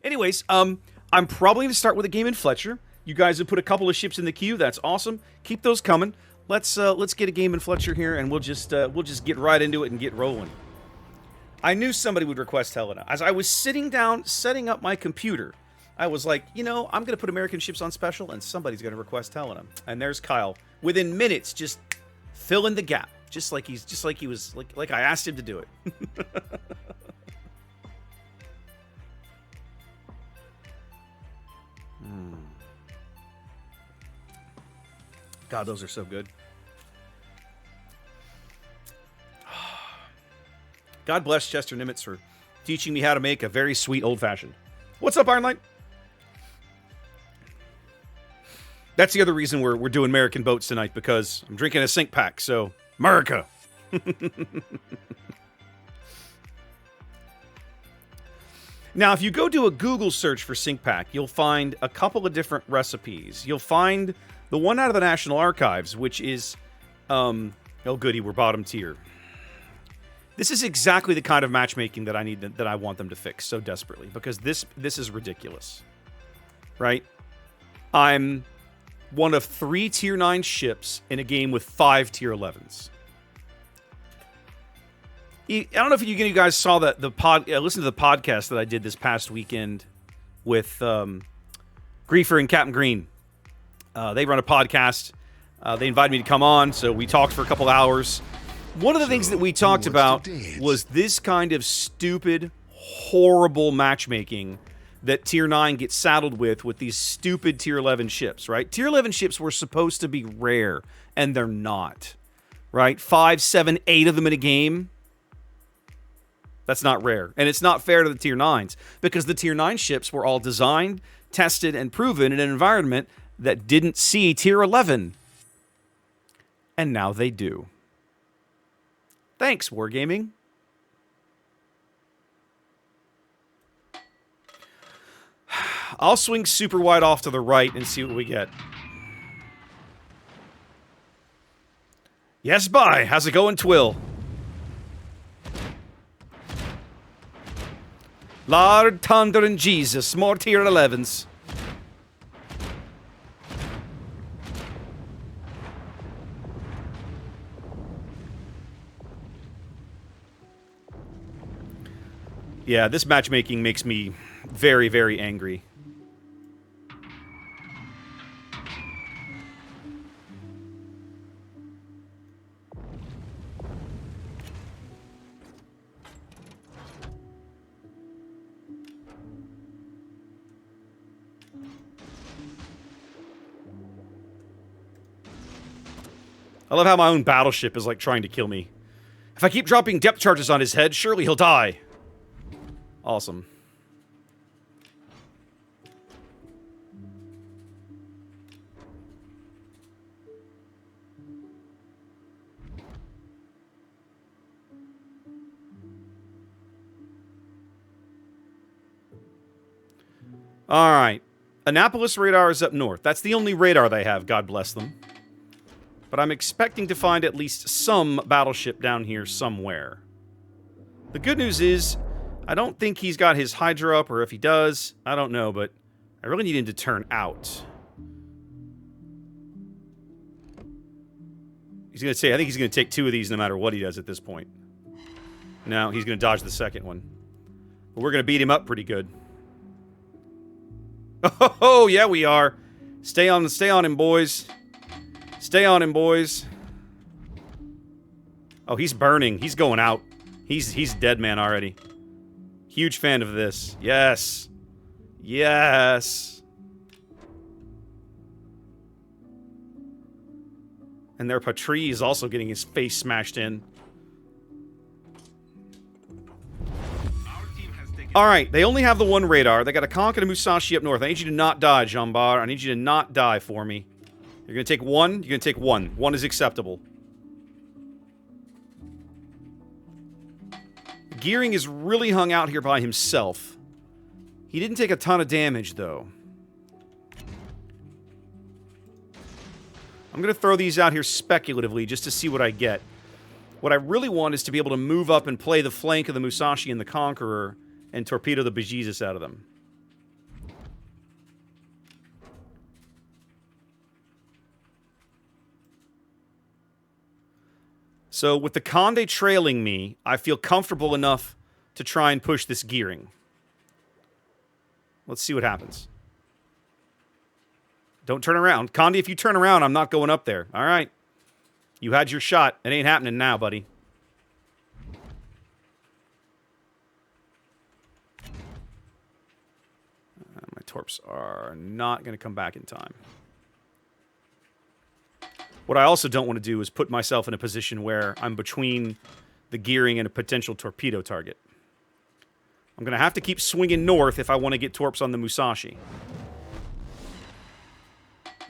Anyways, I'm probably going to start with a game in Fletcher. You guys have put a couple of ships in the queue. That's awesome. Keep those coming. Let's get a game in Fletcher here, and we'll just get right into it and get rolling. I knew somebody would request Helena. As I was sitting down setting up my computer, I was like, I'm going to put American ships on special, and somebody's going to request Helena. And there's Kyle. Within minutes, just fill in the gap, just like he was like I asked him to do it. God, those are so good. God bless Chester Nimitz for teaching me how to make a very sweet old-fashioned. What's up, Iron Light? That's the other reason we're doing American boats tonight, because I'm drinking a sink pack, so America. Now, if you go do a Google search for sink pack, you'll find a couple of different recipes. You'll find the one out of the National Archives, which is, oh goody, we're bottom tier. This is exactly the kind of matchmaking that I want them to fix so desperately, because this is ridiculous, right? I'm one of 3 tier 9 ships in a game with 5 tier 11s. I don't know if you guys saw that listen to the podcast that I did this past weekend with Griefer and Captain Green. They run a podcast. They invited me to come on, so we talked for a couple hours. One of the things that we talked about was this kind of stupid, horrible matchmaking that Tier 9 gets saddled with these stupid Tier 11 ships, right? Tier 11 ships were supposed to be rare, and they're not, right? 5, 7, 8 of them in a game. That's not rare. And it's not fair to the Tier 9s, because the Tier 9 ships were all designed, tested, and proven in an environment that didn't see Tier 11. And now they do. Thanks, Wargaming. I'll swing super wide off to the right and see what we get. Yes, bye. How's it going, Twill? Lord Thunder and Jesus, more tier 11s. Yeah, this matchmaking makes me very, very angry. I love how my own battleship is like trying to kill me. If I keep dropping depth charges on his head, surely he'll die. Awesome. All right. Annapolis radar is up north. That's the only radar they have, God bless them. But I'm expecting to find at least some battleship down here somewhere. The good news is, I don't think he's got his Hydra up, or if he does, I don't know, but I really need him to turn out. I think he's going to take 2 of these no matter what he does at this point. No, he's going to dodge the second one. But we're going to beat him up pretty good. Oh, yeah, we are. Stay on him, boys. Stay on him, boys. Oh, he's burning. He's going out. He's dead man already. Huge fan of this. Yes. Yes. And their Patrie is also getting his face smashed in. Alright, they only have the one radar. They got a Conk and a Musashi up north. I need you to not die, Jambar. I need you to not die for me. You're going to take 1? You're going to take 1. 1 is acceptable. Gearing is really hung out here by himself. He didn't take a ton of damage, though. I'm going to throw these out here speculatively just to see what I get. What I really want is to be able to move up and play the flank of the Musashi and the Conqueror and torpedo the bejesus out of them. So with the Conde trailing me, I feel comfortable enough to try and push this gearing. Let's see what happens. Don't turn around. Conde, if you turn around, I'm not going up there. All right. You had your shot. It ain't happening now, buddy. My torps are not going to come back in time. What I also don't want to do is put myself in a position where I'm between the gearing and a potential torpedo target. I'm going to have to keep swinging north if I want to get torps on the Musashi.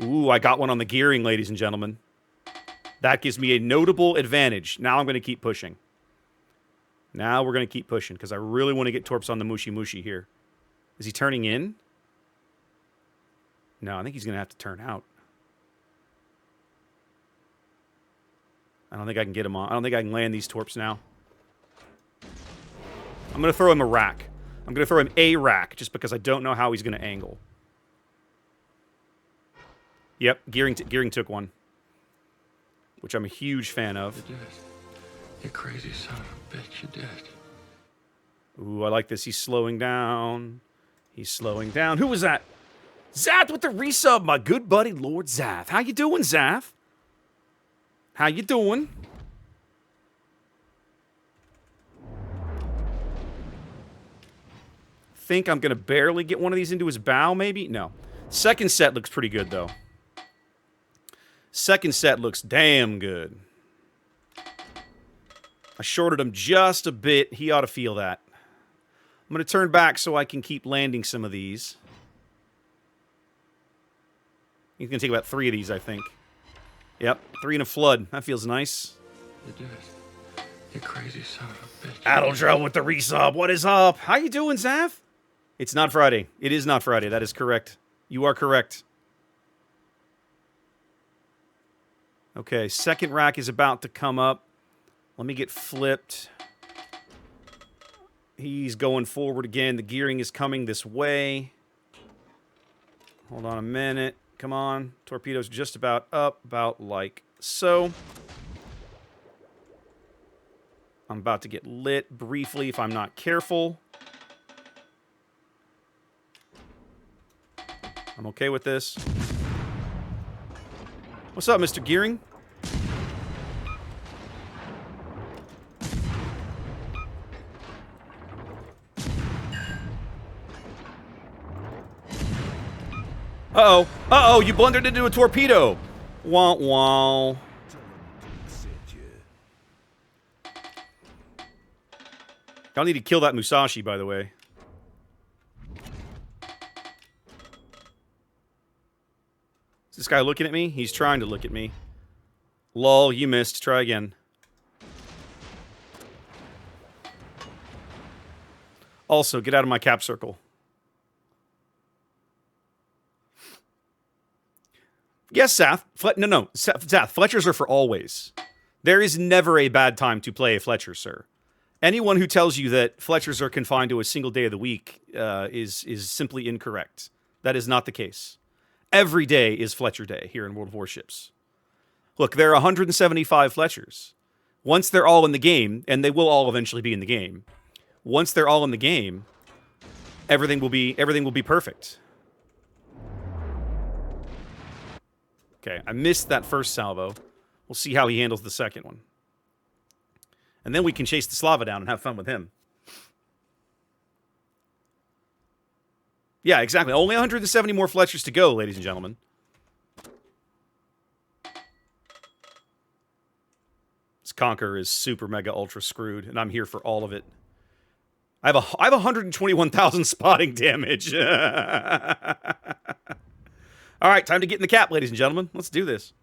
Ooh, I got one on the gearing, ladies and gentlemen. That gives me a notable advantage. Now I'm going to keep pushing. Now we're going to keep pushing because I really want to get torps on the Mushi Mushi here. Is he turning in? No, I think he's going to have to turn out. I don't think I can get him on. I don't think I can land these torps now. I'm going to throw him a rack. I'm going to throw him a rack just because I don't know how he's going to angle. Yep, gearing took one. Which I'm a huge fan of. You did. You crazy son of a bitch, you did. Ooh, I like this. He's slowing down. He's slowing down. Who was that? Zath with the resub, my good buddy, Lord Zath. How you doing, Zath? How you doing? Think I'm going to barely get one of these into his bow, maybe? No. Second set looks pretty good, though. Second set looks damn good. I shorted him just a bit. He ought to feel that. I'm going to turn back so I can keep landing some of these. He's going to take about 3 of these, I think. Yep, 3 in a flood. That feels nice. You did. You crazy son of a bitch. Addledrell with the resub. What is up? How you doing, Zav? It's not Friday. It is not Friday. That is correct. You are correct. Okay, second rack is about to come up. Let me get flipped. He's going forward again. The gearing is coming this way. Hold on a minute. Come on. Torpedo's just about up, about like so. I'm about to get lit briefly if I'm not careful. I'm okay with this. What's up, Mr. Gearing? Uh-oh. Uh-oh, you blundered into a torpedo. Wah, wah. Y'all need to kill that Musashi, by the way. Is this guy looking at me? He's trying to look at me. Lol, you missed. Try again. Also, get out of my cap circle. Yes, Zath. No. Zath, Fletchers are for always. There is never a bad time to play a Fletcher, sir. Anyone who tells you that Fletchers are confined to a single day of the week is simply incorrect. That is not the case. Every day is Fletcher Day here in World of Warships. Look, there are 175 Fletchers. Once they're all in the game, and they will all eventually be in the game, once they're all in the game, everything will be perfect. Okay, I missed that first salvo. We'll see how he handles the second one. And then we can chase the Slava down and have fun with him. Yeah, exactly. Only 170 more Fletchers to go, ladies and gentlemen. This Conqueror is super mega ultra screwed, and I'm here for all of it. I have 121,000 spotting damage. All right, time to get in the cap, ladies and gentlemen. Let's do this.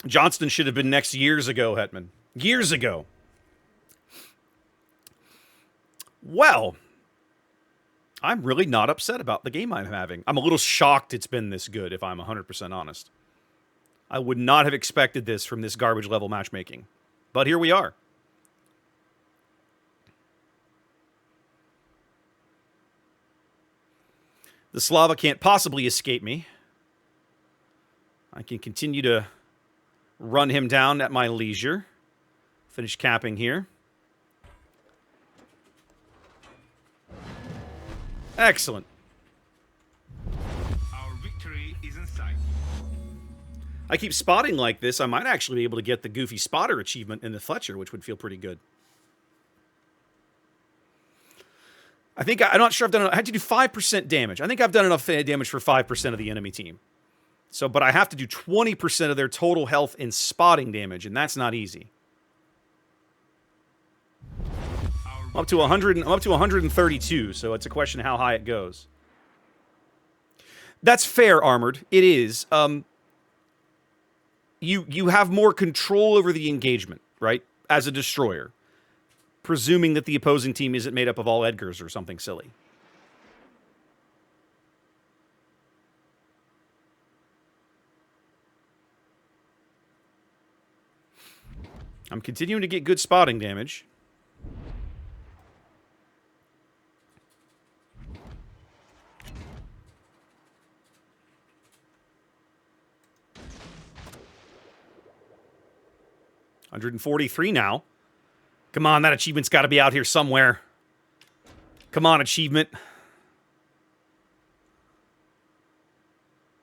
Johnston should have been next years ago, Hetman. Years ago. Well, I'm really not upset about the game I'm having. I'm a little shocked it's been this good, if I'm 100% honest. I would not have expected this from this garbage level matchmaking. But here we are. The The Slava can't possibly escape me. I can continue to run him down at my leisure. Finish capping here. Excellent. Our victory is in sight. I keep spotting like this. I might actually be able to get the Goofy Spotter achievement in the Fletcher, which would feel pretty good. I'm not sure I've done. I had to do 5% damage. I think I've done enough damage for 5% of the enemy team. So, but I have to do 20% of their total health in spotting damage, and that's not easy. I'm up to 100. I'm up to 132. So it's a question of how high it goes. That's fair, Armored. It is. You have more control over the engagement, right? As a destroyer. Presuming that the opposing team isn't made up of all Edgars or something silly. I'm continuing to get good spotting damage. $143 now. Come on, that achievement's got to be out here somewhere. Come on, achievement.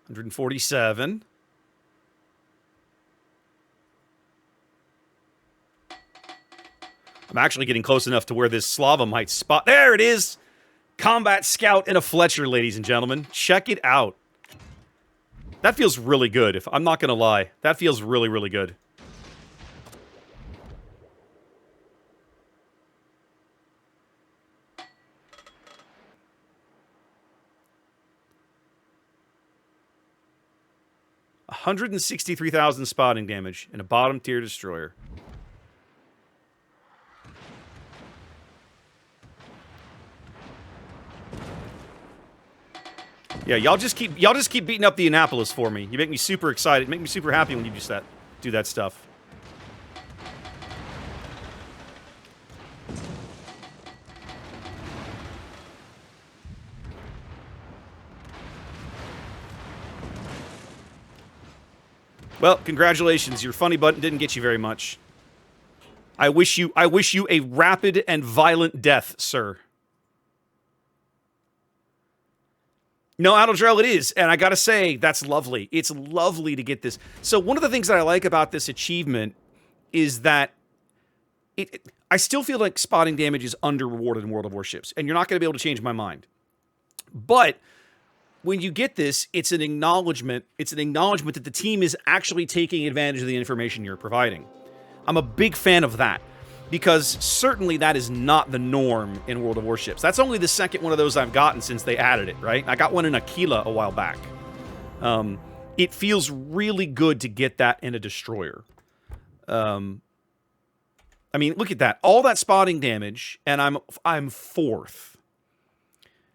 147. I'm actually getting close enough to where this Slava might spot. There it is! Combat Scout and a Fletcher, ladies and gentlemen. Check it out. That feels really good. I'm not going to lie. That feels really, really good. $163,000 spotting damage in a bottom tier destroyer. Yeah, y'all just keep beating up the Annapolis for me. You make me super excited. You make me super happy when you do that stuff. Well, congratulations. Your funny button didn't get you very much. I wish you a rapid and violent death, sir. No, Adaldrell, it is. And I gotta say, that's lovely. It's lovely to get this. So one of the things that I like about this achievement is that I still feel like spotting damage is under-rewarded in World of Warships. And you're not going to be able to change my mind. But when you get this, it's an acknowledgement. It's an acknowledgement that the team is actually taking advantage of the information you're providing. I'm a big fan of that, because certainly that is not the norm in World of Warships. That's only the second one of those I've gotten since they added it, right? I got one in Aquila a while back. It feels really good to get that in a destroyer. I mean, look at that. All that spotting damage, and I'm fourth.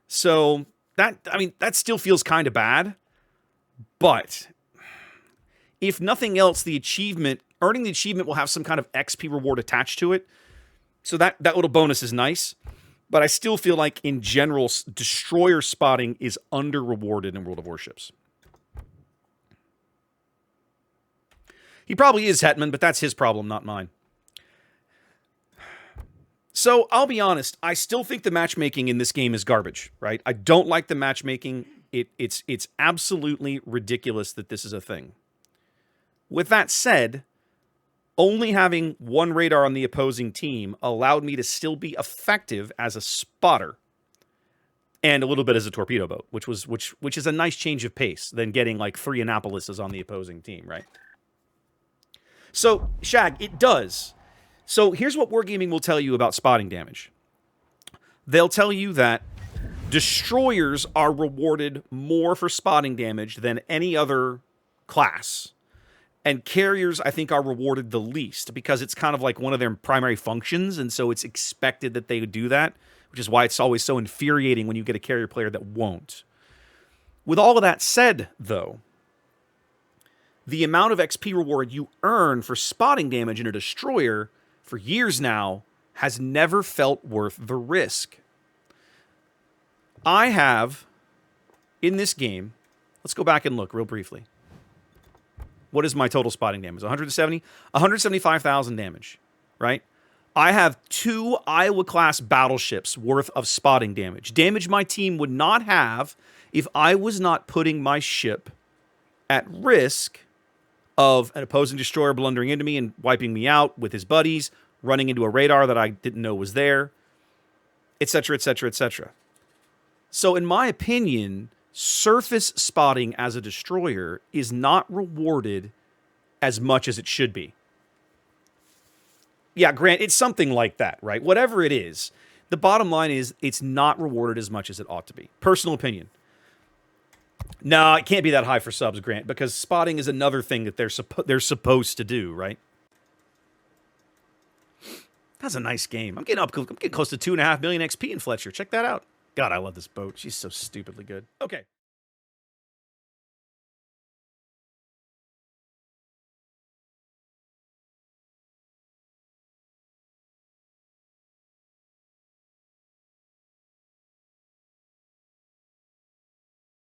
So that still feels kind of bad. But if nothing else, earning the achievement will have some kind of XP reward attached to it. So that little bonus is nice. But I still feel like, in general, destroyer spotting is under-rewarded in World of Warships. He probably is, Hetman, but that's his problem, not mine. So, I'll be honest, I still think the matchmaking in this game is garbage, right? I don't like the matchmaking. It's absolutely ridiculous that this is a thing. With that said, only having one radar on the opposing team allowed me to still be effective as a spotter and a little bit as a torpedo boat, which is a nice change of pace than getting like 3 Annapolises on the opposing team, right? So, Shag, it does. So here's what Wargaming will tell you about spotting damage. They'll tell you that destroyers are rewarded more for spotting damage than any other class. And carriers, I think, are rewarded the least, because it's kind of like one of their primary functions, and so it's expected that they would do that, which is why it's always so infuriating when you get a carrier player that won't. With all of that said, though, the amount of XP reward you earn for spotting damage in a destroyer for years now has never felt worth the risk. I have in this game, let's go back and look real briefly. What is my total spotting damage? 175,000 damage, right? I have 2 Iowa-class battleships worth of spotting damage. Damage my team would not have if I was not putting my ship at risk of an opposing destroyer blundering into me and wiping me out with his buddies, running into a radar that I didn't know was there, etc., etc., etc. So in my opinion, surface spotting as a destroyer is not rewarded as much as it should be. Yeah, Grant, it's something like that, right? Whatever it is, the bottom line is it's not rewarded as much as it ought to be. Personal opinion. No, it can't be that high for subs, Grant, because spotting is another thing that they're supposed to do, right? That's a nice game. I'm getting close to 2.5 million XP in Fletcher. Check that out. God, I love this boat. She's so stupidly good. Okay.